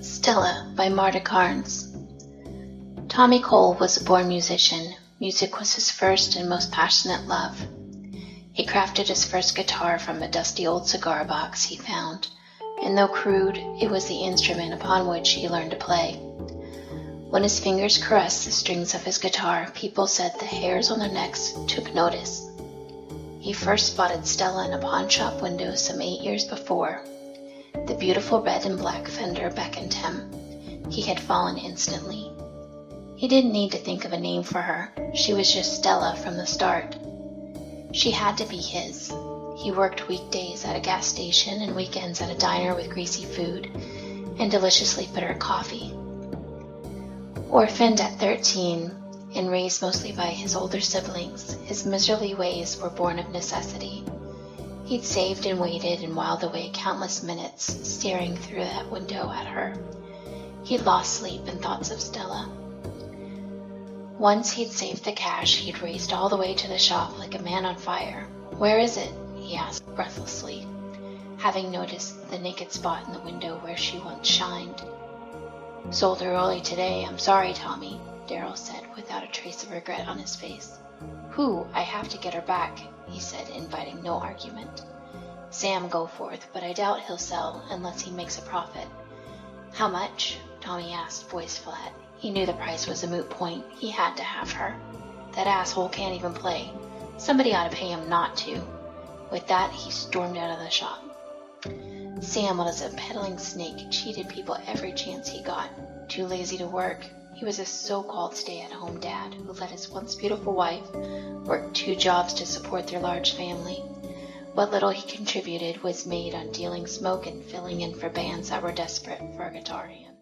Stella by Marta Karnes. Tommy Cole was a born musician. Music was his first and most passionate love. He crafted his first guitar from a dusty old cigar box he found, and though crude, it was the instrument upon which he learned to play. When his fingers caressed the strings of his guitar, people said the hairs on their necks took notice. He first spotted Stella in a pawn shop window some 8 years before. The beautiful red and black fender beckoned him. He had fallen instantly. He didn't need to think of a name for her. She was just Stella from the start. She had to be his. He worked weekdays at a gas station and weekends at a diner with greasy food and deliciously bitter coffee. Orphaned at 13 and raised mostly by his older siblings, his miserly ways were born of necessity. He'd saved and waited and whiled away countless minutes staring through that window at her. He'd lost sleep in thoughts of Stella. Once he'd saved the cash, he'd raced all the way to the shop like a man on fire. "Where is it?" he asked breathlessly, having noticed the naked spot in the window where she once shined. "Sold her early today. I'm sorry, Tommy," Darryl said without a trace of regret on his face. "Who? I have to get her back," he said, inviting no argument. "Sam Goforth, but I doubt he'll sell unless he makes a profit." "How much?" Tommy asked, voice flat. He knew the price was a moot point. He had to have her. That asshole can't even play. Somebody ought to pay him not to. With that, he stormed out of the shop. Sam was a peddling snake, cheated people every chance he got. Too lazy to work. He was a so-called stay-at-home dad who let his once beautiful wife work 2 jobs to support their large family. What little he contributed was made on dealing smoke and filling in for bands that were desperate for a guitar hand.